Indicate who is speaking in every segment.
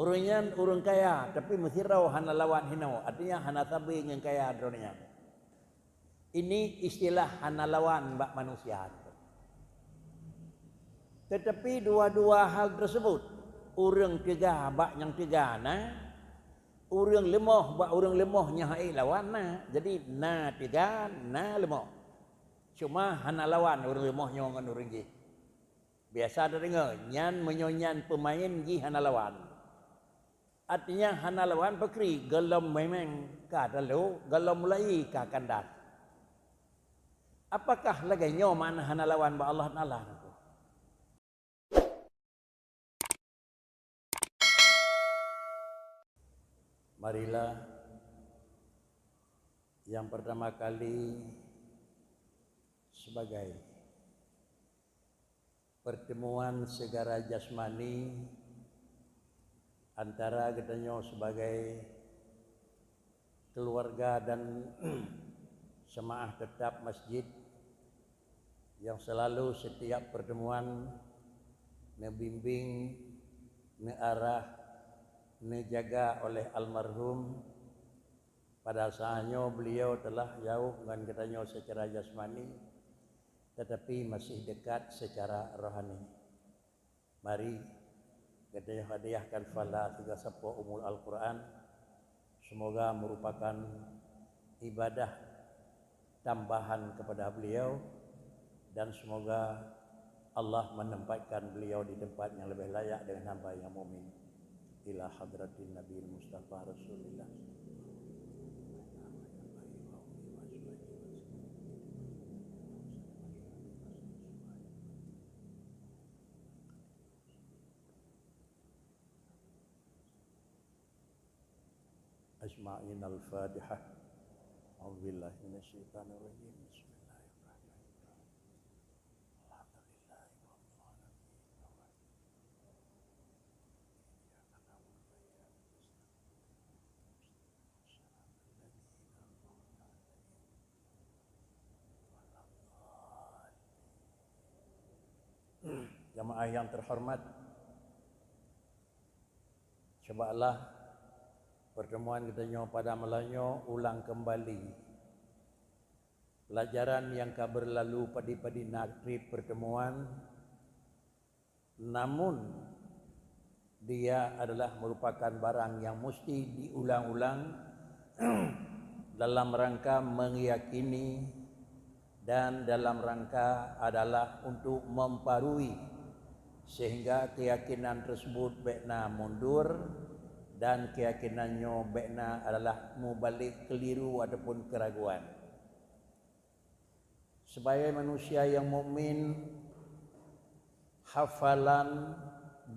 Speaker 1: Urunyan urung kaya tapi mesti raw hana lawan hinau. Artinya hana tabi dengan kaya drone-nya. Ini istilah hana lawan bak manusia. Tetapi dua-dua hal tersebut, urang tiga bak yang tiga na, urang lemah bak urang lemahnya hai lawan na. Jadi na tiga, na lemah. Cuma hana lawan urang lemahnya dengan urang ji. Biasa ada dengar, nyan menyonyan pemain ji hana lawan. Artinya hana lawan pakri gelam memang ka dalu, gelam mulai ka kandas. Apakah laganya mana hana lawan ba Allah Taala? Marilah yang pertama kali sebagai pertemuan segara jasmani antara katanya sebagai keluarga dan jemaah tetap masjid yang selalu setiap pertemuan membimbing, mengarah, menjaga oleh almarhum. Pada saatnya beliau telah jauh dengan katanya secara jasmani, tetapi masih dekat secara rohani. Mari katanya hadiahkan fala 3 umul Al-Quran. Semoga merupakan ibadah tambahan kepada beliau dan semoga Allah menempatkan beliau di tempat yang lebih layak dengan hamba yang mukmin. Ila hadratin Nabi Mustafa Rasulullah. Ajma'in al-Fatihah. A'udzubillahi minasyaitonir rajim. Jamaah yang terhormat, cobalah pertemuan kita pada malamnya ulang kembali pelajaran yang berlalu pada nakri pertemuan, namun dia adalah merupakan barang yang mesti diulang-ulang dalam rangka meyakini dan dalam rangka adalah untuk memparui sehingga keyakinan tersebut bekna mundur dan keyakinannya bekna adalah mubalik keliru ataupun keraguan. Sebagai manusia yang mukmin, hafalan,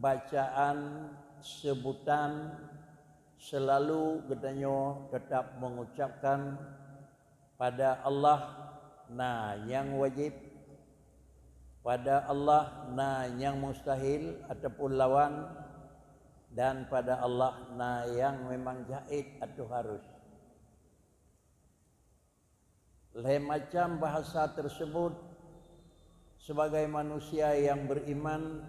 Speaker 1: bacaan, sebutan selalu katanya tetap mengucapkan pada Allah na yang wajib, pada Allah na yang mustahil ataupun lawan, dan pada Allah na yang memang jahit atau harus. Lain macam bahasa tersebut sebagai manusia yang beriman,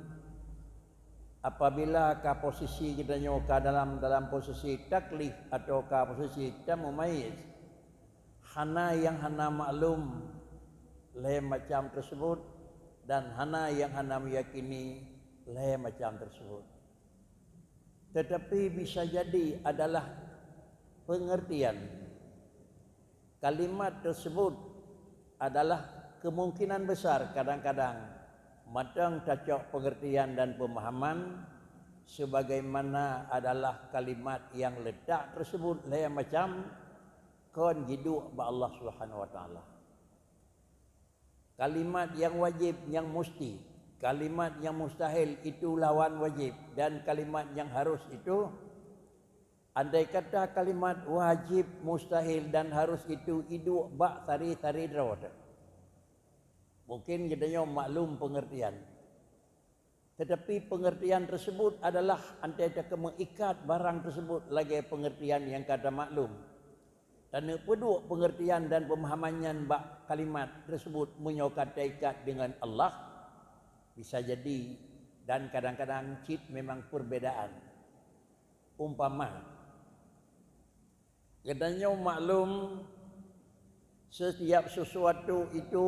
Speaker 1: apabila ka posisi kita nyoka dalam posisi taklif atau ka posisi tamumayyiz, hana yang hana maklum lain macam tersebut dan hana yang hana meyakini lain macam tersebut. Tetapi bisa jadi adalah pengertian kalimat tersebut adalah kemungkinan besar kadang-kadang matang cocok pengertian dan pemahaman sebagaimana adalah kalimat yang letak tersebut lain macam kon hidup ba Allah Subhanahu wa taala. Kalimat yang wajib yang mesti, kalimat yang mustahil itu lawan wajib, dan kalimat yang harus itu, andai kata kalimat wajib, mustahil dan harus itu hidup bak tari-tari drawat, mungkin jadinya maklum pengertian. Tetapi pengertian tersebut adalah antara mengikat barang tersebut lagi pengertian yang kada maklum. Dan kedua pengertian dan pemahamannya bak kalimat tersebut menyokat ikat dengan Allah bisa jadi, dan kadang-kadang cip memang perbedaan. Umpama katanya maklum setiap sesuatu itu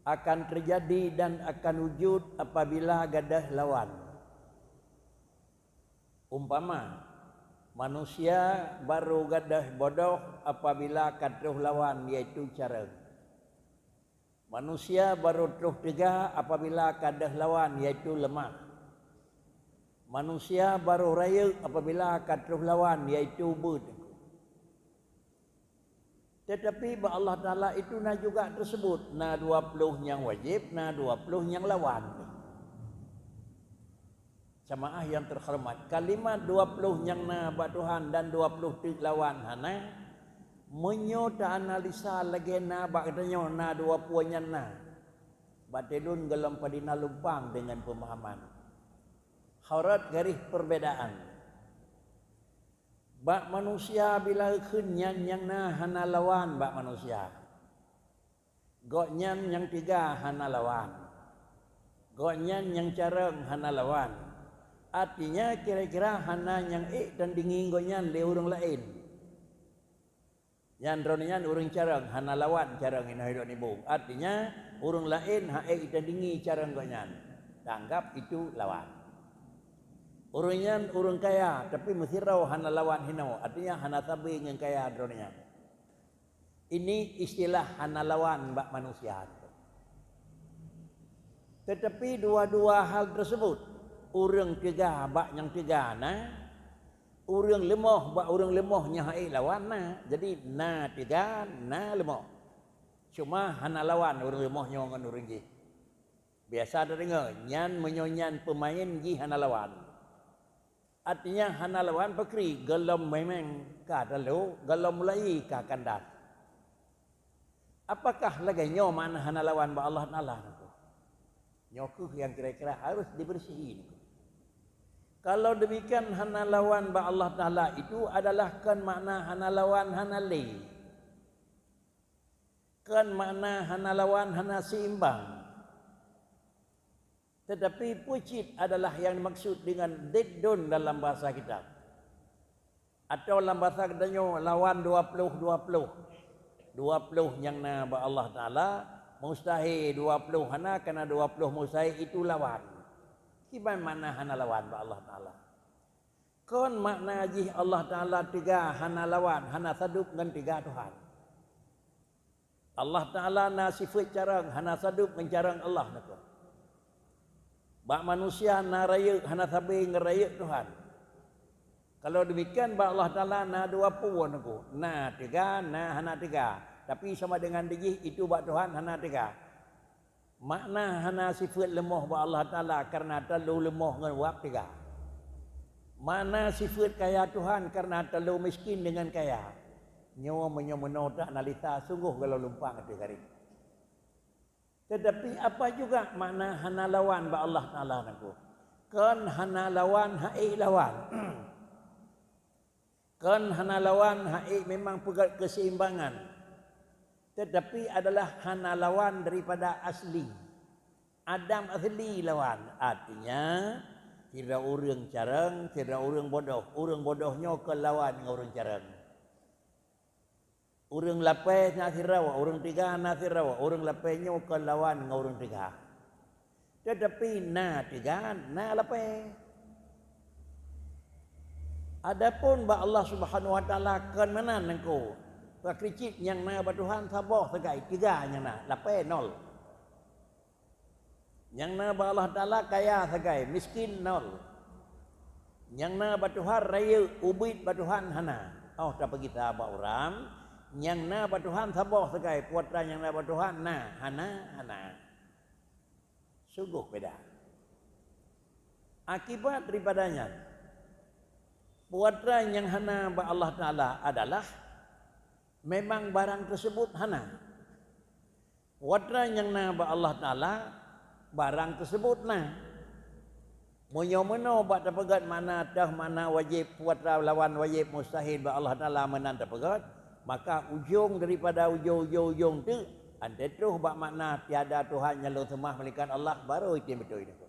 Speaker 1: akan terjadi dan akan wujud apabila gadah lawan. Umpama manusia baru gadah bodoh apabila katruh lawan yaitu cara. Manusia baru truh tegah apabila kadah lawan yaitu lemah. Manusia baru raya apabila katruh lawan yaitu bud. Tetapi Allah Ta'ala itu na juga tersebut. Na 20 yang wajib, na 20 yang lawan. Jamaah yang terhormat. Kalimat 20 yang na buat Tuhan dan 20 tik lawan hana. Menyota analisa lagi na bakatanya na 20 yang na. Batedun gelam padina lumpang dengan pemahaman. Haurat garis perbedaan. Bak manusia bila kenyan yang na hana lawan bak manusia. Goknyan yang tiga hana lawan. Goknyan yang careng hana lawan. Artinya kira-kira hana yang dan dingin goknyan le urang lain. Yang dronian urang careng hana lawan careng ina hidup ni bung. Artinya urang lain ha dan dingin careng goknyan. Tanggap itu lawan. Urunyan urung kaya tapi mesti raw hana lawan hinau. Artinya hana tabi dengan kaya dronian. Ini istilah hana lawan bak manusia. Tetapi dua-dua hal tersebut, urang tiga bak yang tiga na, urang lemah bak urang lemahnya hai lawan na. Jadi na tiga, na lemah. Cuma hana lawan urang lemahnya dengan urang ji. Biasa ada dengar nyan menyonyan pemain ji hana lawan. Artinya hana lawan pakri gelam memang ka dalu, gelam mulai ka kandas. Apakah lagi nyo mana hana lawan ba Allah Taala itu? Nyokuh yang kira-kira harus dibersihin. Kalau demikian hana lawan ba Allah Taala itu adalah kan makna hana lawan hana li. Kan makna hana lawan hana seimbang. Tetapi pucit adalah yang dimaksud dengan diddun dalam bahasa kita. Atau dalam bahasa katanya lawan 20-20. 20 yang na ba Allah Ta'ala. Mustahil 20 hana karena 20 mustahil itu lawan. Kiban mana hana lawan ba Allah Ta'ala. Kon makna jih Allah Ta'ala tiga hana lawan. Hana sadup dengan tiga Tuhan. Allah Ta'ala na sifat carang. Hana sadup dengan carang Allah. Bak manusia na raya hana sabi ngeraya Tuhan. Kalau demikian bak Allah Ta'ala na 20 aku. Na tiga, na hana tiga. Tapi sama dengan dijih itu bak Tuhan hana tiga. Makna hana sifat lemah bak Allah Ta'ala karena terlalu lemah dengan wak tiga. Mana sifat kaya Tuhan karena terlalu miskin dengan kaya. Nyawa menyomeno tak analisa sungguh kalau lumpang itu hari. Tetapi apa juga makna hana lawan ba Allah Ta'ala naku. Kan hana lawan hai lawan. Kan hana lawan hai memang pegat keseimbangan. Tetapi adalah hana lawan daripada asli. Adam asli lawan. Artinya tidak urang careng, tidak urang bodoh. Urang bodohnya ke lawan dengan urang careng. Urang lapai nasirawa, urang tiga nasirawa, urang lapainya ke lawan dengan urang tiga. Tetapi na tiga, na lapai. Adapun ba Allah Subhanahu Wa Taala kan mana nengko? Pakricit yang na ba Tuhan sabah segai tiga yang na, lapai nol. Yang na ba Allah Taala kaya segai miskin nol. Yang na ba Tuhan raya ubit ba Tuhan hana. Oh tak kita ba orang. Yang na ba Tuhan sabah segai putra yang na ba Tuhan na hana. Sungguh beda. Akibat daripadanya putra yang hana ba Allah Ta'ala adalah memang barang tersebut hana. Putra yang na ba Allah Ta'ala barang tersebut na. Menyo-meno ba tapagat mana tah mana wajib putra lawan wajib mustahil ba Allah Ta'ala menan tapagat. Maka ujung daripada ujung tu anda terus bak makna tiada Tuhan yang lu semah melainkan Allah baru itu betul itu.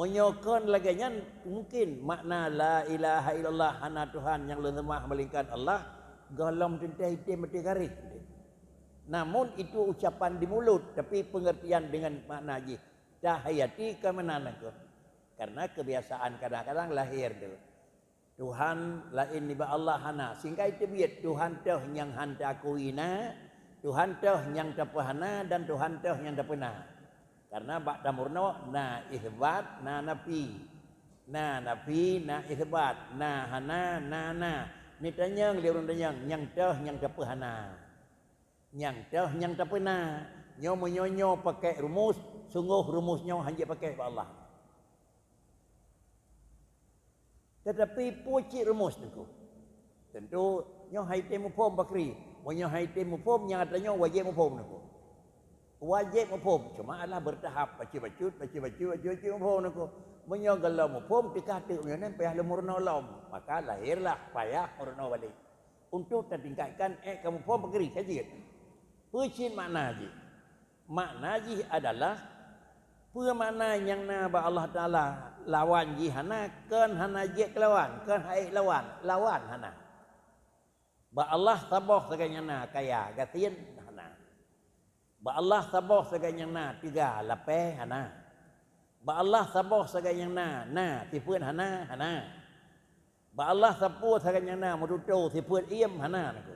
Speaker 1: Menyokon lagi nya mungkin makna la ilaha illallah hana Tuhan yang lemah melainkan Allah golom tentai mati garis. Namun itu ucapan di mulut tapi pengertian dengan makna ji tahayati ke mana ke. Karena kebiasaan kadang-kadang lahir tu. Tuhan lain ni Allah hana sehingga itu biat Tuhan teh yang hanta kuina, Tuhan teh yang tapahana dan Tuhan teh yang tapena. Karena ba'da murno na ihbat na nafi. Na nafi na ihbat na hana na. Ni tanyang liurun tanyang yang teh yang tapahana. Yang teh yang tapena. Nyo menyonyo pakai rumus, sungguh rumusnya hanya pakai Allah. Tetapi puci rumus tu. Tentu nyo haite mufhum bakri. Monyo haite mufhum yang adanya wajib mufhum tu. Wajib mufhum cuma Allah bertahap baca-baca mufhum tu. Monyo galau mufhum dikata monyo nan payah lemurna lam. Maka lahirlah payah murna balik. Untuk tertingkatkan kamu mufhum bakri saja. Puci makna ji. Makna ji adalah makna yang na ba Allah Taala lawan ji hana kan hana je lawan kan hai lawan hana ba Allah taboh saganya na kaya gatin hana ba Allah taboh saganya na tiga lape hana ba Allah taboh saganya na tipun hana ba Allah tapu saganya na muduto tipun iem hana naku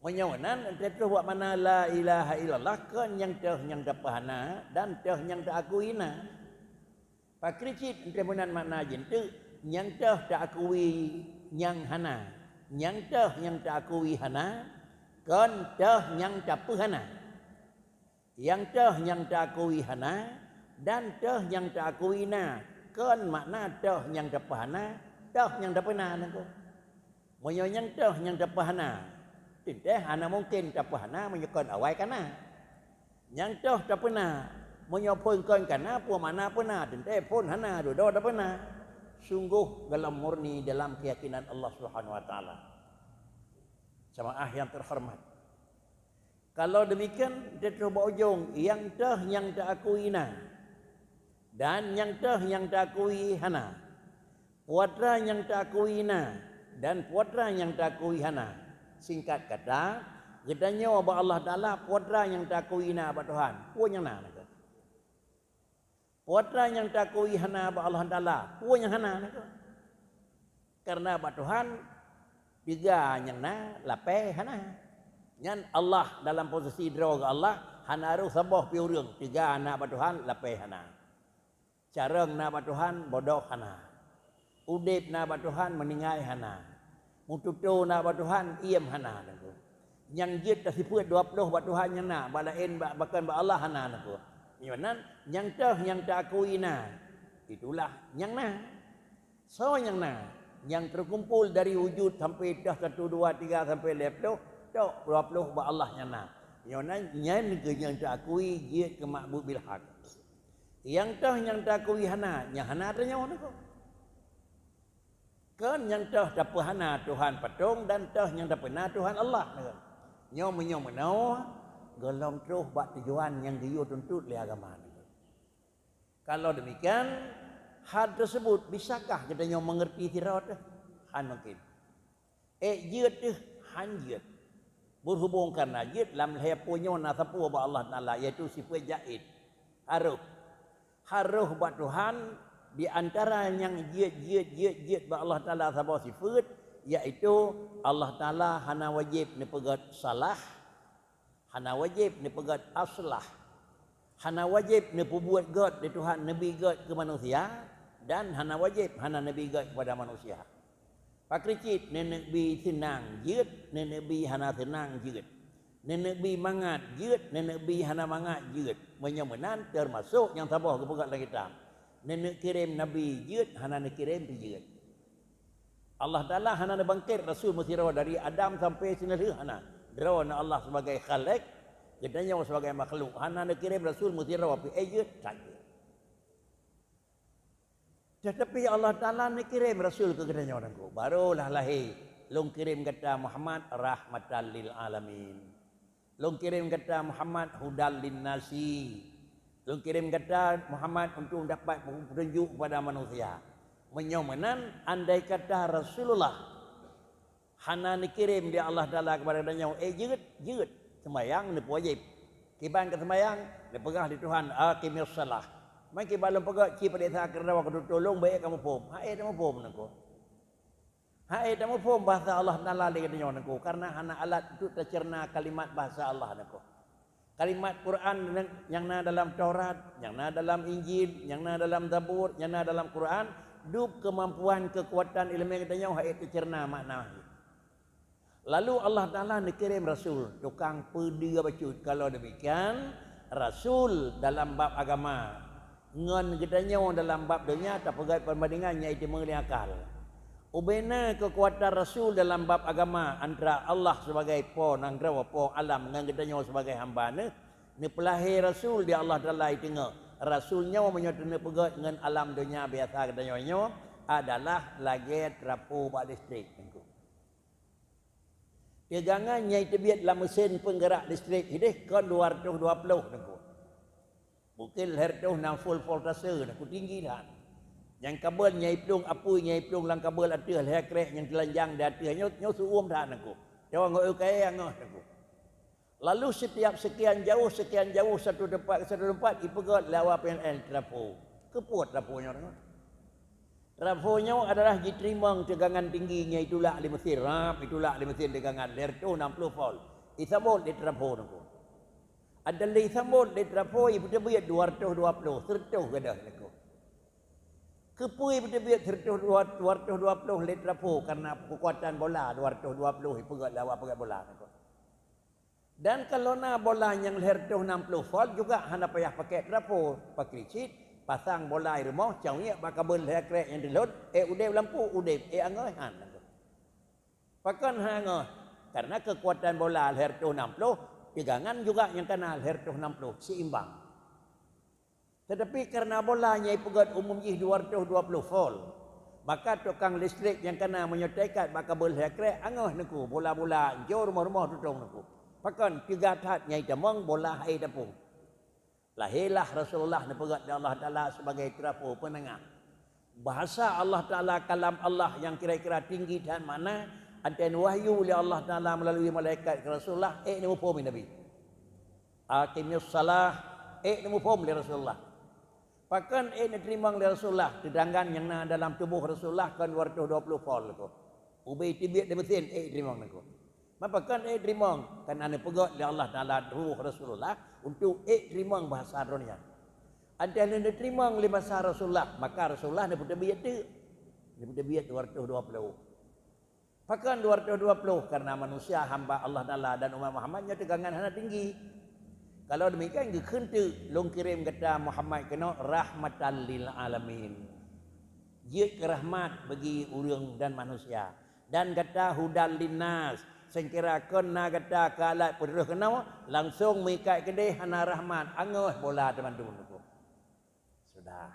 Speaker 1: menyawanan tentu buat mana la ilaha illallah kan yang teh yang dapahana dan teh yang diakuina. Pakricit temunan makna jentu yang teh diakui yang hana, yang teh yang diakui hana, kan teh yang dapahana. Yang teh yang diakui hana dan teh yang diakuina, kan makna teh yang dapahana, teh yang dapana nangko. Moyo yang teh yang dapahana. Tidak hana mungkin tapahana menyekon awai kana. Yang toh tapena menyopongkan kana pu mana puna tidak pun hana dodo tapena. Sungguh dalam murni dalam keyakinan Allah Subhanahu wa taala. Jamaah yang terhormat. Kalau demikian dia coba ujung yang toh yang diakuina dan yang toh yang diakui hana. Putra yang diakuina dan putra yang diakui hana. Singkat kata, gedanya wabah Allah Ta'ala putra yang takuina abad Tuhan. Puan yang mana? Putra yang takui hana abad Allah Ta'ala. Puan yang hana? Karena abad Tuhan, tiga yang na, lape hana. Yang Allah dalam posisi droga Allah, hana ru sabah piurung. Tiga anak abad Tuhan, lape hana. Careng na abad Tuhan, bodoh hana. Udip na abad Tuhan, meninggai hana. Mututu na ba Tuhan iem hana nako. Yang jit tasiput 20 ba Tuhan yang na balain bahkan ba Allah hana nako. Nyanan yang teh yang takuina itulah yang na. So yang na yang terkumpul dari wujud sampai dah 1 2 3 sampai 20 tok 20 ba Allah yang na. Nyanan nyan ke yang takui jit ke ma'bud bil haq. Yang teh yang takui hana, yang hana tanya nako. Kan yang teh dapahana Tuhan patung dan teh yang dapahana Tuhan Allah. Nyo menyo golong terus buat tujuan yang dia tuntut oleh agama. Kalau demikian, hal tersebut bisakah kita nyo mengerti tirat? Han mungkin. Jid han jid. Berhubung karena jid lam lepunyo na sapu ba Allah Taala yaitu sifat jaid. Haruh buat Tuhan di antara yang jid ba Allah Taala sabah sifat iaitu Allah Taala hana wajib ni pegat salah, hana wajib ni pegat aslah, hana wajib ni perbuat god di Tuhan nabi god ke manusia dan hana wajib hana nabi god kepada manusia. Pakricit nenek bi senang jid, nenek bi hana senang jid. Nenek bi mangat jid, nenek bi hana mangat jid. Menyemenan termasuk yang sabah ke pegat lagi kita. Nenek kirim Nabi jid, hana nak kirim jid. Allah Ta'ala hana nak bangkit Rasul Musirah dari Adam sampai sini hana. Drona Allah sebagai khalik, gedanya sebagai makhluk. Hana nak kirim Rasul Musirah api jid saja. Tetapi Allah Ta'ala nak kirim Rasul ke gedanya orangku. Barulah lahir. Long kirim kata Muhammad rahmatan lil alamin. Long kirim kata Muhammad hudal lin nasi. Long kirim kata Muhammad untuk dapat petunjuk kepada manusia. Menyomenan andai kata Rasulullah hana dikirim dia Allah Taala kepada dia, jeut sembahyang ni wajib. Kiban ke sembahyang, dia pegah di Tuhan aqimis salah. Mai kiban pegah ci pada sa kerana waktu tolong baik kamu pom. Hae kamu pom nako. Hae kamu pom bahasa Allah Taala di katanya nako karena hana alat untuk tercerna kalimat bahasa Allah nako. Kalimat Quran yang na dalam Taurat, yang na dalam Injil, yang na dalam Zabur, yang na dalam Quran, duk kemampuan kekuatan ilmu katanya hae tercerna makna. Lalu Allah Ta'ala dikirim Rasul, tukang pedia bacut. Kalau demikian, Rasul dalam bab agama, ngan katanya dalam bab dunia, tak pegai perbandingannya itu mengenai akal. Ubena kekuatan Rasul dalam bab agama antara Allah sebagai po nang drawa po alam ngan katanya sebagai hamba ni pelahir Rasul dia Allah Ta'ala itu Rasulnya menyatakan pegai dengan alam dunia biasa katanya adalah lagi terapu bak listrik. Pegangannya itu biar dalam mesin penggerak listrik ini kan 220 nengko. Mungkin hertuh nang full voltase nengko tinggi dah. Yang kabelnya ipung apunya ipung lang kabel ada lekrek yang telanjang dah ada nyo suum dah nengko. Jawang ngoi kaya ngoh nengko. Lalu setiap sekian jauh satu tempat ipegot lawa PLN trapo. Keput traponya nengko. Trafonya adalah diterima tegangan tingginya itulah di Mesir. Itulah di Mesir tegangan lerto 60 volt. Isambol di trafo nako. Ada li isambol di trafo ibu biat 220 serto gadah nako. Kepui ibu biat serto 220 li trafo karena kekuatan bola 220 ipegat lawa pegat bola nako. Dan kalau na bola yang lerto 60 volt juga hana payah pakai trafo, pakai licit. Pasang bola air rumah, cawnya bakal berlekrek yang dilot, udep lampu, udep, angoy han. Pakan hangoy, karena kekuatan bola herto 60, pegangan juga yang kena herto 60, seimbang. Tetapi karena bolanya ipegat umum 220 volt, maka tukang listrik yang kena menyertaikan bakal berlekrek, angoy naku, bola-bola, jauh rumah-rumah tutong naku. Pakan 3 tatnya itamang bola air dapung. Lahirlah Rasulullah dipegat oleh Allah Ta'ala sebagai trafo penengah. Bahasa Allah Ta'ala, kalam Allah yang kira-kira tinggi dan mana anten wahyu oleh Allah Ta'ala melalui malaikat Rasulullah nemu pom Nabi. Aqimis salah nemu pom oleh Rasulullah. Bahkan diterima oleh Rasulullah tedangan yang na dalam tubuh Rasulullah kan 220 volt ko. Ubay tibik di mesin diterima nako. Mapakan terima kan ane pegat oleh Allah Ta'ala ruh Rasulullah untuk terima bahasa dunia. Ada yang diterima oleh bahasa Rasulullah, maka Rasulullah ni punya biat tu. Ni punya biat 220. Pakan 220 karena manusia hamba Allah Ta'ala dan umat Muhammadnya tegangan hana tinggi. Kalau demikian dia kentu long kirim kata Muhammad kena rahmatan lil alamin. Dia rahmat bagi orang dan manusia. Dan kata hudal linnas. Sengkira kena kata kalat putera kenal langsung mikat kedai hana rahmat angoh bola teman-teman itu. Sudah.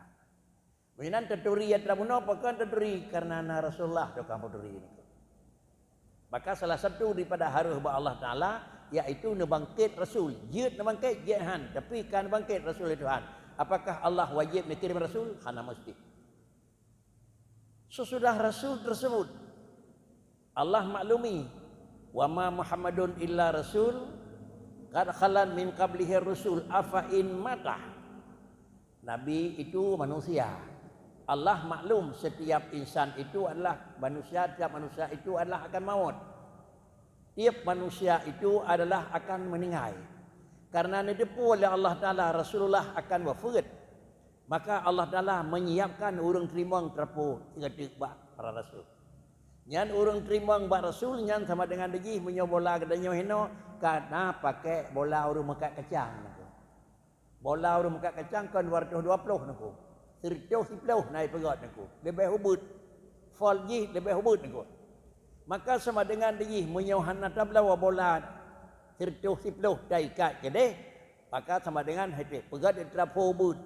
Speaker 1: Mainan terturi adalah muno pakan terturi karena na Rasulullah dokang terturi ini. Maka salah satu daripada harus ba Allah Taala iaitu nebangkit Rasul. Jid nebangkit jihan tapi kan bangkit Rasul itu Tuhan. Apakah Allah wajib dikirim Rasul? Hana mesti. Sesudah Rasul tersebut Allah maklumi wa ma Muhammadun illa rasul qad khalan min qablihi rusul afa in mata. Nabi itu manusia. Allah maklum setiap insan itu adalah manusia, setiap manusia itu adalah akan maut. Tiap manusia itu adalah akan meninggal. Karena didepu oleh Allah Ta'ala Rasulullah akan wafat. Maka Allah Ta'ala menyiapkan urang terima terpu tiga para rasul. Nyan orang terima bak Rasul nyan sama dengan degi menyo bola kedanya hino karena pakai bola orang mekat kacang nako. Bola orang mekat kacang kan 220 nako. 30 naik pegat nako. Lebih hubut. Fall ji lebih hubut nako. Maka sama dengan degi menyo hana tabla bola 30 dai kat kede. Maka sama dengan hete pegat trapo hubut.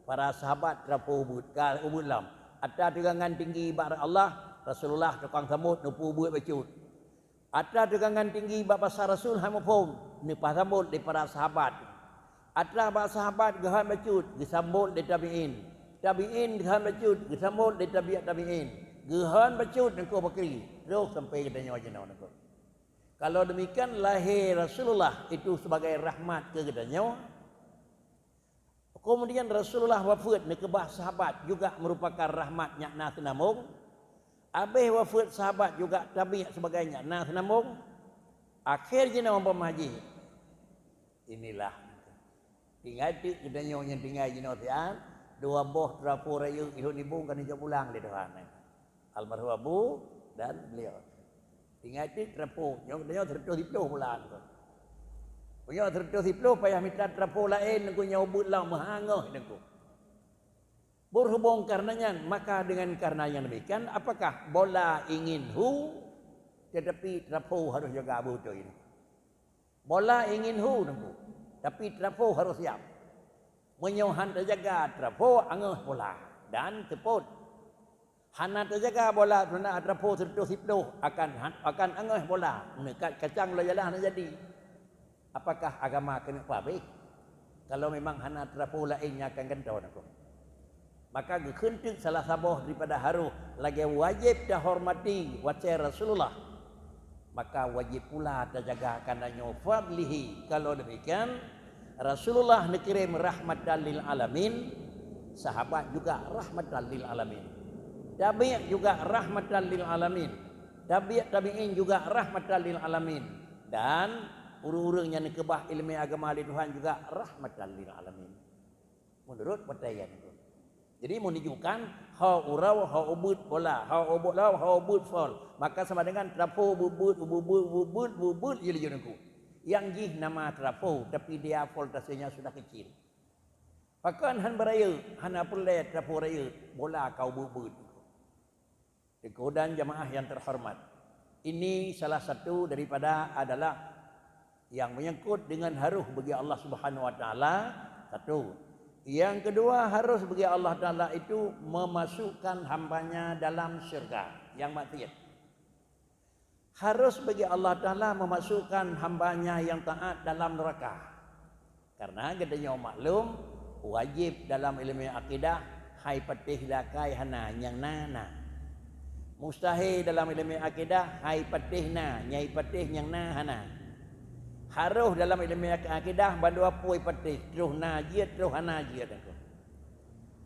Speaker 1: Para sahabat trapo hubut ka hubut lam. Ada tegangan tinggi bar Allah Rasulullah tukang samut nupu buat bacut. Ada tegangan tinggi bab bahasa Rasul hamu pom ni pas samut di para sahabat. Atlah ba sahabat gehan bacut disambut di tabi'in. Tabi'in gehan bacut disambut di tabi'in. Gehan bacut engkau bakri. Terus sampai katanya wajana engkau. Kalau demikian lahir Rasulullah itu sebagai rahmat ke katanya. Kemudian Rasulullah wafat ni kebah sahabat juga merupakan rahmat nyakna senamung. Habis wafat sahabat juga tabi' sebagai nyakna senamung. Akhirnya nama pemaji. Inilah. Tinggal tu katanya yang tinggal jenosian. Dua boh terapu raya ihun ibu kan hijau pulang di Tuhan. Almarhum Abu dan beliau. Tinggal tu terapu. Yang katanya tertuh dipluh pulang. Punya tertuh dipluh payah minta terapu lain. Aku nyawabut lah mahangah. Berhubung karenanya. Maka dengan karena yang demikian. Apakah bola ingin hu. Tetapi terapu harus jaga abu tu ini. Bola ingin hu. Tapi terapu harus siap. Menyuhan terjaga terapu angah bola. Dan teput. Hana terjaga bola. Kerana terapu tertuh dipluh. Akan angah bola. Menekat kacang layalah jadi. Apakah agama kena pabrik? Kalau memang hana terapu lainnya akan gentau nak. Maka kekentik salah sabuh daripada haruh lagi wajib dah hormati wajah Rasulullah. Maka wajib pula terjaga kananya fadlihi. Kalau demikian Rasulullah dikirim rahmatan lil alamin, sahabat juga rahmatan lil alamin. Tabi' juga rahmatan lil alamin. Tabi'in juga rahmatan lil alamin. Dan urang-urang yang kebah ilmu agama di Tuhan juga rahmatan lil alamin. Menurut percayaan itu. Jadi menunjukkan ha urau ha ubud bola, ha ubud lau ha ubud fol. Maka sama dengan terapu bubud jadi jenengku. Yang jih nama terapu tapi dia voltasenya sudah kecil. Pakan han beraya, han apulai terapu raya bola kau bubud. Kegodan jamaah yang terhormat. Ini salah satu daripada adalah yang menyangkut dengan haruh bagi Allah Subhanahu wa taala. Satu. Yang kedua harus bagi Allah taala itu memasukkan hambanya dalam syurga yang maksiat. Harus bagi Allah taala memasukkan hambanya yang taat dalam neraka. Karena katanya maklum wajib dalam ilmu akidah hai patih lakai hana yang nana. Mustahil dalam ilmu akidah hai patih na nyai patih yang na hana. Harus dalam ilmu akidah bandu apoi patih terus najid terus hanajid.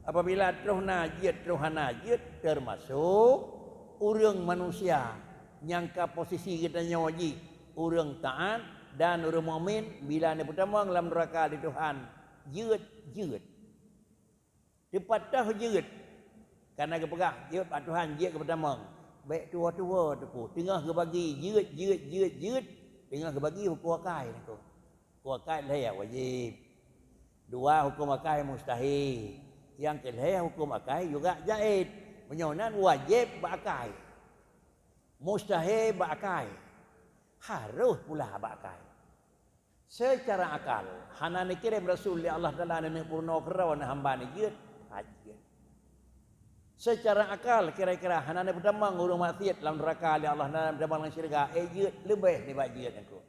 Speaker 1: Apabila terus najid terus hanajid termasuk urang manusia nyangka posisi katanya wajib urang taat dan urang mukmin bila ni pertama dalam neraka di Tuhan jeut tepat dah jeut karena kepegah jeut pak Tuhan jeut ke pertama baik tua-tua tu tengah ke bagi jeut dengan kebagi hukum akai ni tu. Hukum akai lah wajib. Dua hukum akai mustahil. Yang kedua hukum akai juga jaiz. Menyonan wajib berakai. Mustahil berakai. Harus pula berakai. Secara akal, hana ni kirim Rasul li Allah Taala ni purna kerawan hamba ni jeut haji. Secara akal kira-kira hana ni pertama ngurung maksiat dalam neraka li Allah Taala dalam syurga jeut lebih daripada jeut aku.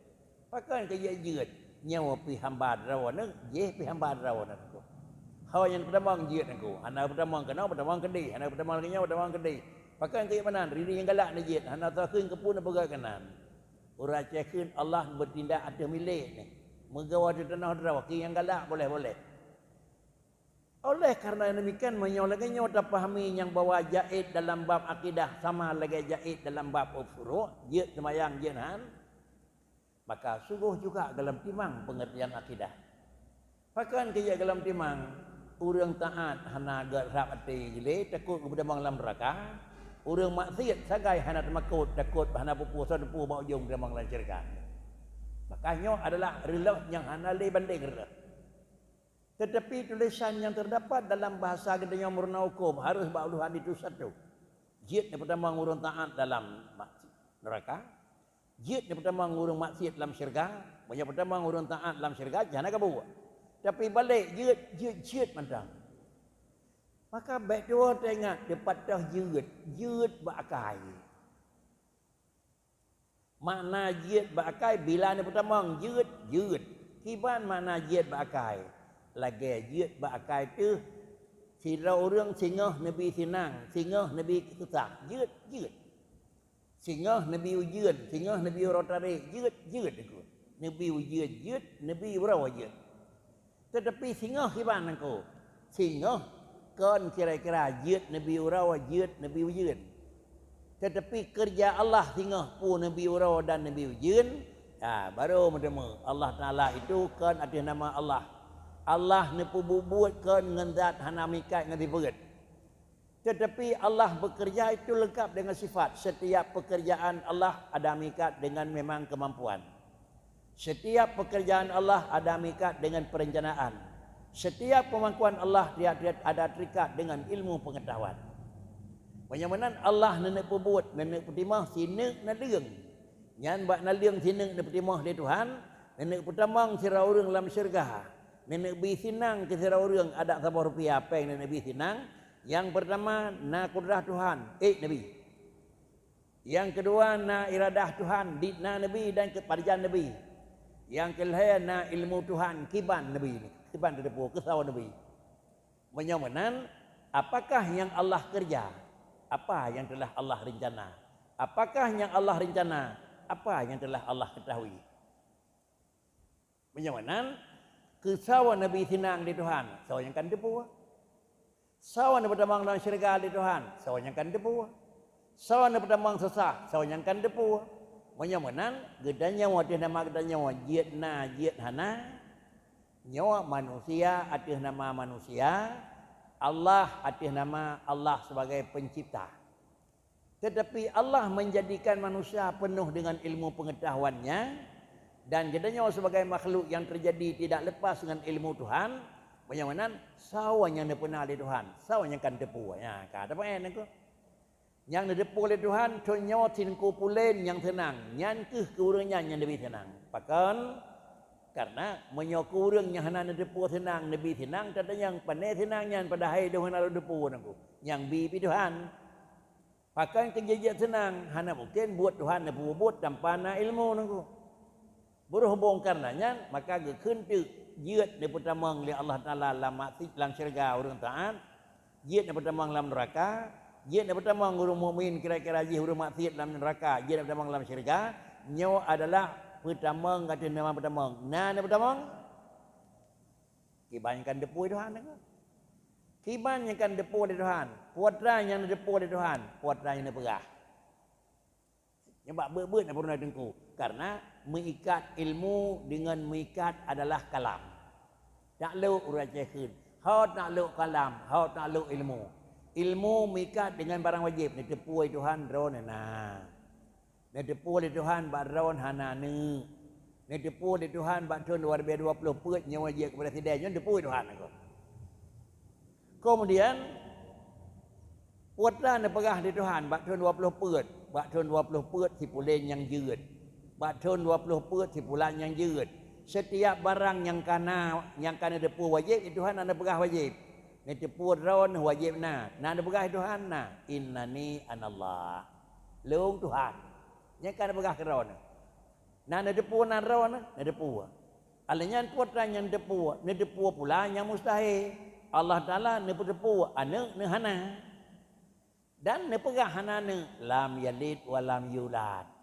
Speaker 1: Pakan ke jeut nyawa pi hamba rawan je pi hamba rawan aku. Hal yang pertama jeut aku. Hana pertama kena pertama kedai, hana pertama lagi nyawa pertama kedai. Pakan ke mana riri yang galak ni jeut hana takeun ke pun pegang kanan. Ura cekin Allah bertindak ada milik ni. Megawa di tanah rawa ki yang galak boleh. Oleh karena demikian menyolahnya tak pahami yang bawa jahit dalam bab akidah sama lagi jahit dalam bab furu' jeut semayang jenan maka sungguh juga dalam timang pengertian akidah. Pakan kerja dalam timang urang taat hana gerap ati gile takut kepada dalam neraka, urang maksiat sagai hana takut hana pupusa depu bau ujung dalam lancarkan. Makanya adalah rela yang hana le banding rela. Tetapi tulisan yang terdapat dalam bahasa gedenya murna hukum harus ba'uluhan itu satu. Jid yang pertama ngurung taat dalam neraka. Jid yang pertama ngurung maksiat dalam syurga. Yang pertama ngurung taat dalam syurga jangan kabu. Tapi balik jid mantang. Maka baik dua tengok depan dah jid ba'akai. Makna jid ba'akai bila ni pertama jid. Kiban makna jid berakai. Lagi jid berakai tu sira orang singah Nabi senang, singah Nabi susah. Jid. Singah Nabi ujian, singah Nabi rotari, jid aku. Nabi ujian jid, Nabi berapa jid. Tetapi singah kiban aku. Singah kan kira-kira jid Nabi urawa jid Nabi ujian. Tetapi kerja Allah singah pun Nabi urawa dan Nabi ujian. Baru menemu Allah Ta'ala itu kan ada nama Allah. Allah nepu buat kan dengan zat hana mikat dengan diberat. Tetapi Allah bekerja itu lengkap dengan sifat. Setiap pekerjaan Allah ada mikat dengan memang kemampuan. Setiap pekerjaan Allah ada mikat dengan perencanaan. Setiap kemampuan Allah dia ada terikat dengan ilmu pengetahuan. Bagaimana Allah nenek buat, nenek pertimah sinek nadeng. Nyan bak naliang sinek nenek pertimah di Tuhan, nenek pertamang sira orang dalam syurga. Nenek bi sinang ke sira orang ada sabar rupiah apa yang nenek bi sinang. Yang pertama na kudrah Tuhan, Nabi. Yang kedua na iradah Tuhan, na Nabi dan keparjaan Nabi. Yang kelima na ilmu Tuhan, kiban Nabi ini. Kiban dedepu kesawan Nabi. Menyamanan apakah yang Allah kerja? Apa yang telah Allah rencana? Apakah yang Allah rencana? Apa yang telah Allah ketahui? Menyamanan kesawan Nabi sinang di Tuhan, sawan yang kan depu. Sawan pertamang dalam syurga di Tuhan, sawan yang kan depu. Sawan pertamang sesah, sawan yang kan depu. Menyamanan gedanya wadah nama gedanya wajid na jid hana. Nyawa manusia atas nama manusia, Allah atas nama Allah sebagai pencipta. Tetapi Allah menjadikan manusia penuh dengan ilmu pengetahuannya dan gedanya sebagai makhluk yang terjadi tidak lepas dengan ilmu Tuhan. Bagaimana sawan yang pernah di Tuhan, sawan yang kan depu. Ya, kata apa yang aku? Yang depu oleh Tuhan, contohnya tinku pulen yang tenang, nyan keurangnya yang lebih tenang. Bahkan karena menyokurangnya hana depu tenang, lebih tenang, kata yang pandai tenangnya pada hai Tuhan ada depu aku. Yang bibi Tuhan, bahkan kejadian tenang, hana mungkin buat Tuhan depu buat tanpa na ilmu aku. Berhubung karenanya maka gekhentu jid di pertamang li Allah Taala dalam syurga orang taat, jid di pertamang dalam neraka, jid di pertamang orang mukmin kira-kira jid orang maksiat dalam neraka, jid di pertamang dalam syurga. Nyawa adalah pertamang kata nama pertamang. Nah di pertamang kibanyakan depu Tuhan aku. Kibanyakan depu di Tuhan, putra yang depu di Tuhan, putra yang perah. Nyebab ber-ber nak pernah dengku karena mengikat ilmu dengan mengikat adalah kalam. Tak lu uracehkeun. Hau tak lu kalam, hau tak lu ilmu. Ilmu mengikat dengan barang wajib. Ni tepu Tuhan ron na. Ni tepu Tuhan bak ron hana ne. Ni tepu Tuhan bak tahun 2020 peut nyawa je kepada sidai tepu Tuhan aku. Kemudian putra ni perah di Tuhan bak tahun 20 peut. Bak tahun 20 peut si pulen yang jeut. Bak tahun 20 peut si pulan yang jeut. Setiap barang yang kana depu wajib itu Tuhan anda perah wajib. Ni depu ron wajib na. Na anda perah Tuhan na. Innani anallah. Leung Tuhan. Yang kana perah ke ron. Na anda depu na ron na depu. Alanya putra yang depu, ni depu pula yang mustahil. Allah Taala ni depu ane ni hana. Dan ni perah hana ni lam yalid wa lam yulad.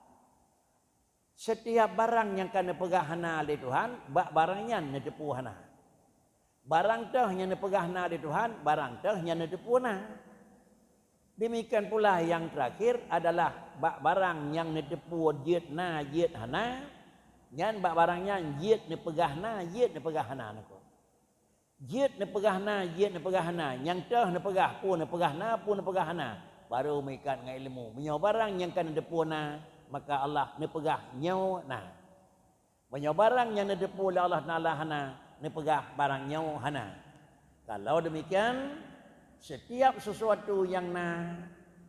Speaker 1: Setiap barang yang kena pegahana oleh Tuhan, barangnya ni depu hana. Barang teh yang pegahana oleh Tuhan, barang teh yang depu hana. Demikian pula yang terakhir adalah barang yang depu jid na jid hana. Yang barangnya jid ni pegahna, jid ni pegahana nako. Jid ni pegahna, jid ni pegahana. Yang teh ni pegah pun ni pegahna, pun ni pegahana. Baru mengikat dengan ilmu. Menyawa barang yang kena depu hana, maka Allah ni pegah nyaw nah. Banyak barang yang didepu oleh Allah Taala hana, ni pegah barang nyaw hana. Kalau demikian, setiap sesuatu yang na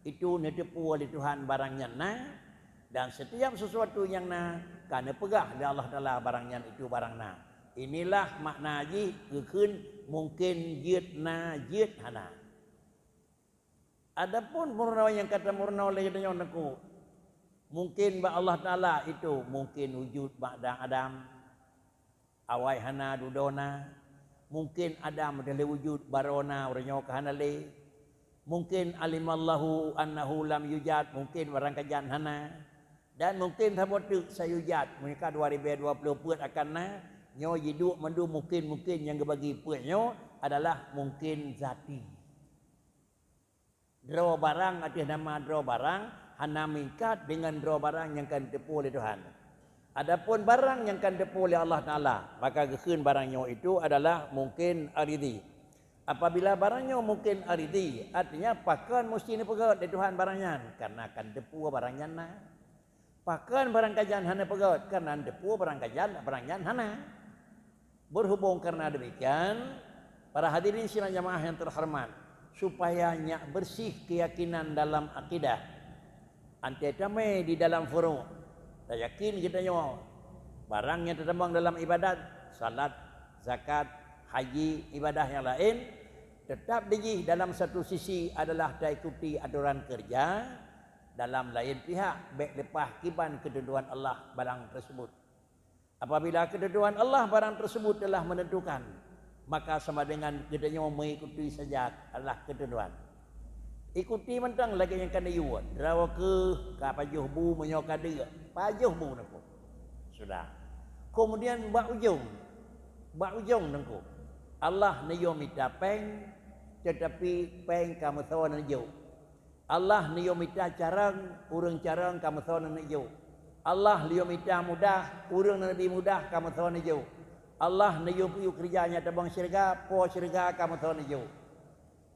Speaker 1: itu ni didepu oleh Tuhan barangnya na, dan setiap sesuatu yang na kan pegah oleh Allah Taala barangnya itu barang na. Inilah makna haji kekeun mungkin jid na jid hana. Adapun murna yang kata murna oleh dia naku mungkin ba Allah Taala itu mungkin wujud ba'da Adam. awai hana dudona, mungkin Adam adalah wujud barona orangnya kahanale, mungkin alimallahu annahu lam yujad, mungkin barang kajian hana, dan mungkin thabotu sayujad, mereka 2020 puat akan na, nyo hidup mandu mungkin yang bagi puatnyo adalah mungkin zati. Draw barang ada nama draw barang, hana mingkat dengan draw barang yang akan ditempuh oleh Tuhan. Adapun barang yang akan ditempuh oleh Allah Ta'ala, maka kekhun barangnya itu adalah mungkin aridi. Apabila barangnya mungkin aridi, artinya pakan mesti ni pegat dari Tuhan barangnya, karena akan ditempuh barangnya na. Pakan barang kajian hana pegat, karena ditempuh barang kajian barangnya hana. Berhubung karena demikian, para hadirin sidang jamaah yang terhormat, supaya nyak bersih keyakinan dalam akidah, anti damai di dalam furu', tak yakin kita nyo barang yang tertembang dalam ibadat, salat, zakat, haji, ibadah yang lain, tetap dijih dalam satu sisi adalah tak ikuti aturan kerja, dalam lain pihak baik lepah kiban ketentuan Allah barang tersebut. Apabila ketentuan Allah barang tersebut telah menentukan, maka sama dengan kita mengikuti saja adalah ketentuan. Ikuti mentang lagi yang kena yuat. Drawa ke pajuh bu menyoka dia. Pajuh bu nengku. Sudah. Kemudian bak ujung nengku. Allah niyo minta peng, tetapi peng kamu tahu niyo. Allah niyo minta carang, urang carang kamu tahu niyo. Allah liyo minta mudah, urang lebih mudah kamu tahu niyo. Allah niyo piu kerjanya tabang syurga, po syurga kamu tahu niyo.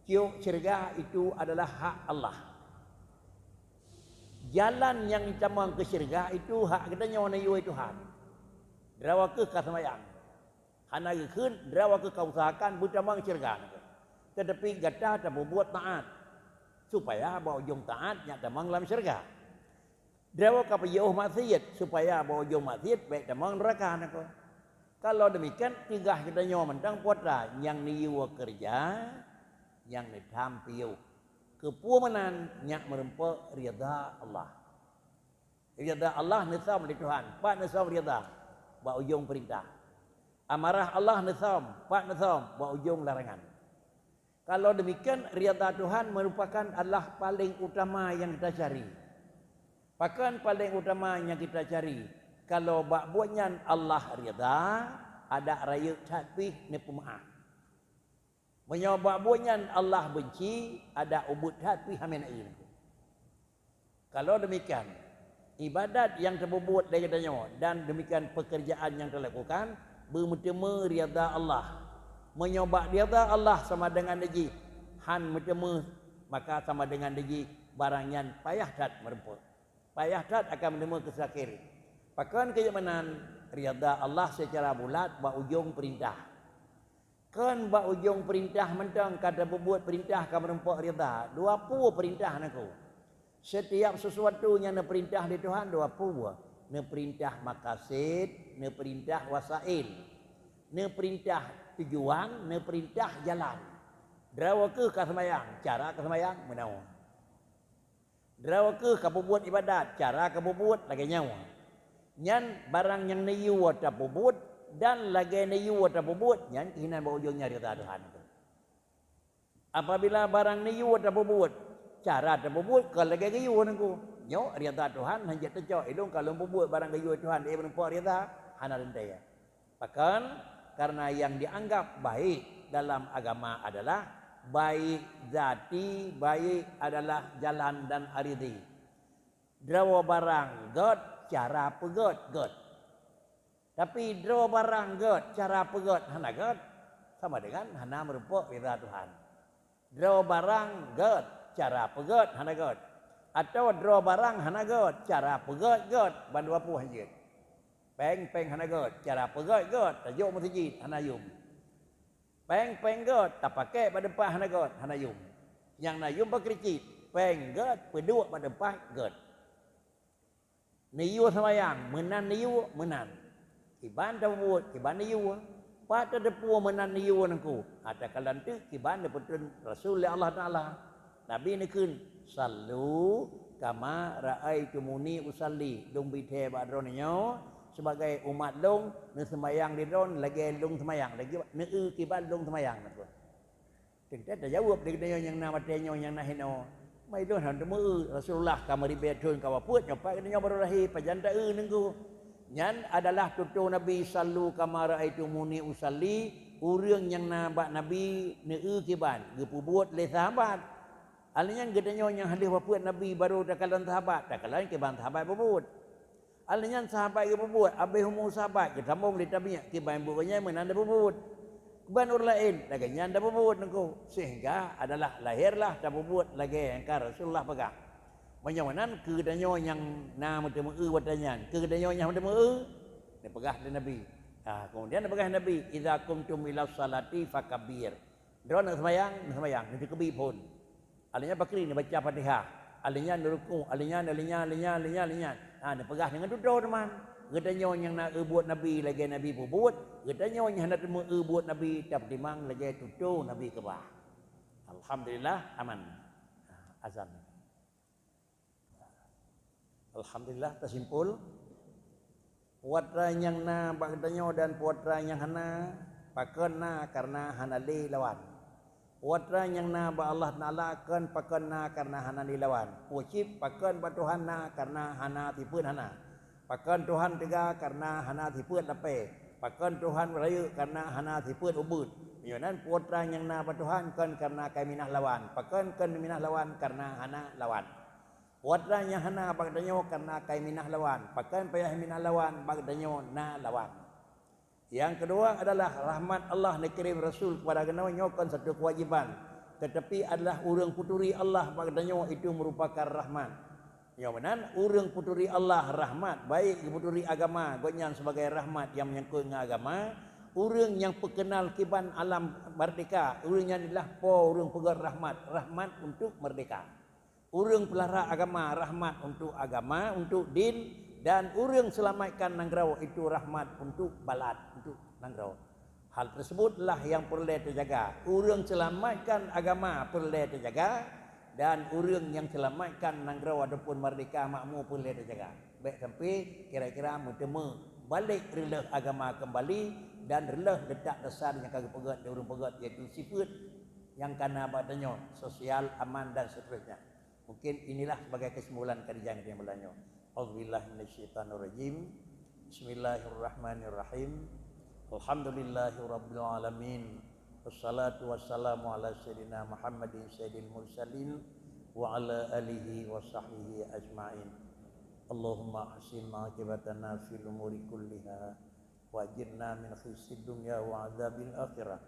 Speaker 1: Cium syurga itu adalah hak Allah. Jalan yang tabang ke syurga itu hak kita nyawa niyo itu hak. Drawa ke kasamayang. Hana keun drawa ke kau usahakan butamang syurga. Tetapi gata tak buat taat supaya bawa ujung taat nya tabang dalam syurga. Drawa ka payuh maksiat supaya bawa ujung maksiat baik tabang neraka nako. Kalau demikian tiga kita nyawa mentang putra yang niyu kerja, yang nitham piu kepuamanan nyak merempa rida Allah. Rida Allah nisam di Tuhan, pak nisam rida ba ujung perintah. Amarah Allah nisam, pak nisam ba ujung larangan. Kalau demikian rida Tuhan merupakan adalah paling utama yang kita cari. Bahkan paling utama yang kita cari. Kalau bak buatnya Allah rida, ada raya tatbih ni pemaaf. Menyoba buatnya Allah benci, ada ubud tatbih hamin ain. Kalau demikian, ibadat yang terbuat dari katanya dan demikian pekerjaan yang dilakukan bermutama rida Allah. Menyoba rida Allah sama dengan deji han mutama, maka sama dengan deji barangnya payah tat meremput. Payah tat akan menerima kesakir. Pakan kejamanan rida Allah secara bulat ba ujung perintah. Kan ba ujung perintah mentang kata berbuat perintah ka merempak rida. 20 perintah naku. Setiap sesuatu yang na perintah di Tuhan 20. Na perintah maqasid, na perintah wasail. Na perintah tujuan, na perintah jalan. Drawa ke kasemayang, cara kasemayang menawa. Drawa ke kabubuat ibadat, cara kabubuat lagi nyawa. Nyan barang yang niyu wata bubut dan lagi niyu wata bubut nyan kinan ba ujungnya rida Tuhan. Apabila barang niyu wata bubut, cara terbubut kalau lagi niyu nangku. Nyo rida Tuhan hanya tecok idung kalau bubut barang niyu Tuhan dia berempat rida hana rentai. Bahkan karena yang dianggap baik dalam agama adalah baik zati, baik adalah jalan dan aridi. Drawa barang god, cara pegot god. Tapi drawa barang god, cara pegot hana god, sama dengan hana merupakan rida Tuhan. Drawa barang god, cara pegot hana god. Atau drawa barang hana god, cara pegot god, bandu apu hanjit. Peng hana god, cara pegot god, tajuk masjid hana yum. Peng god, tak pakai pada depan hana god, hana yum. Yang na yum berkericit, peng god, pedua pada depan god. Niyu samayang, menan niyu, menan. Kiban tawud, kiban niyu. Pada depu menan niyu nangku. Ada kalan tu, kiban dapetun Rasul Allah Ta'ala. Nabi ni kun, sallu kama ra'aitumuni usalli. Dung bithe badronyo, sebagai umat long ne semayang di ron lagi long semayang lagi ne kiban long semayang tu. Kita dah jawab dia yang nama tenyo yang nah hino. Mai don han temu Rasulullah kamari betun kawaput nyopai dia baru lahir pajanda nengku. Nyan adalah tutu Nabi sallu kama raaitumuni usalli, urang yang nabak Nabi ne kiban gepubuat le sahabat. Alnya gedanyo yang hadis waput Nabi baru takalan sahabat, takalan kiban sahabat bubut. Alnya sahabat ke bubut, abai humu sahabat, kita sambung li tabinya kiban bukannya menanda bubut. Kiban ur lain, laganya anda bubut nengku. Sehingga adalah lahirlah ta bubut lagi yang Rasulullah pegang. Menyawanan gedanyo yang nama temu watanyan, gedanyo yang temu dia pegah dari Nabi. Kemudian dia pegah Nabi, idza qumtum ila salati fakabir. Dia nak sembahyang, nanti kebi pun. Alinya bakri ni baca Fatihah. Alinya ruku, alinya. Dia pegah dengan duduk teman. Gedanyo yang nak buat Nabi lagi Nabi buat, gedanyo yang nak temu buat Nabi tak dimang lagi tutu Nabi kebah. Alhamdulillah aman. Azan. Alhamdulillah tersimpul. Puatra yang na bagdanyo dan puatra yang hana pakan na karena hana li lawan. Puatra yang na ba Allah nalakan pakan na karena hana li lawan. Wajib pakan ba Tuhan na karena hana tipun hana. Pakan Tuhan tiga karena hana tipun lape. Pakan Tuhan raya karena hana tipun ubud. Yonan puatra yang na ba Tuhan kan karena kaiminah lawan. Pakan kan minah lawan karena hana lawan. Puatra yang hana bagdanyo karena kaiminah lawan. Pakan payah minah lawan bagdanyo na lawan. Yang kedua adalah rahmat Allah dikirim Rasul kepada agamanya kan satu kewajiban. Tetapi adalah urang puturi Allah bagdanyo itu merupakan rahmat. Yang mana urang puturi Allah rahmat baik puturi agama gonyan sebagai rahmat yang menyangkut dengan agama. Urang yang perkenal kiban alam merdeka, urang yang adalah urang pegar rahmat untuk merdeka. Urang pelara agama, rahmat untuk agama, untuk din. Dan urang selamatkan nangrau itu rahmat untuk balad, untuk nangrau. Hal tersebutlah yang perlu terjaga. Urang selamatkan agama perlu terjaga. Dan urang yang selamatkan nangrau ataupun merdeka makmur perlu terjaga. Baik sampai kira-kira bertemu balik relah agama kembali. Dan relah letak dasar yang kagak pegat, urang pegat iaitu sifat yang kena badannya sosial, aman dan seterusnya. Mungkin inilah sebagai kesimpulan kajian yang berlanjut. Auzubillahi minasyaitonirrajim. Bismillahirrahmanirrahim. Alhamdulillahirabbil alamin. Wassalatu wassalamu ala sayyidina Muhammadin sayyidil mursalin wa ala alihi wa sahbihi ajmain. Allahumma ahsin aqibatana fil umuri kulliha wa ajirna min khizyid dunya wa adzabil akhirah.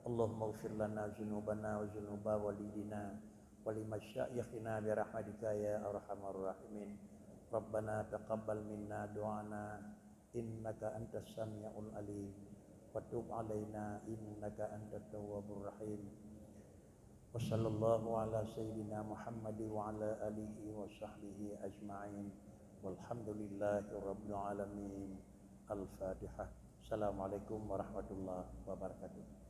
Speaker 1: Allahumma ighfir lana dzunubana wa dzunuba walidina wa limasyayikhina bi rahmatika ya arhamar rahimin. Rabbana taqabbal minna du'ana innaka antas samiul alim wa tub alaina innaka antat tawwabur rahim. Wa sallallahu ala sayyidina Muhammad wa ala alihi wa sahbihi ajma'in. Walhamdulillahi rabbil alamin. Al-Fatihah. Assalamualaikum warahmatullahi wabarakatuh.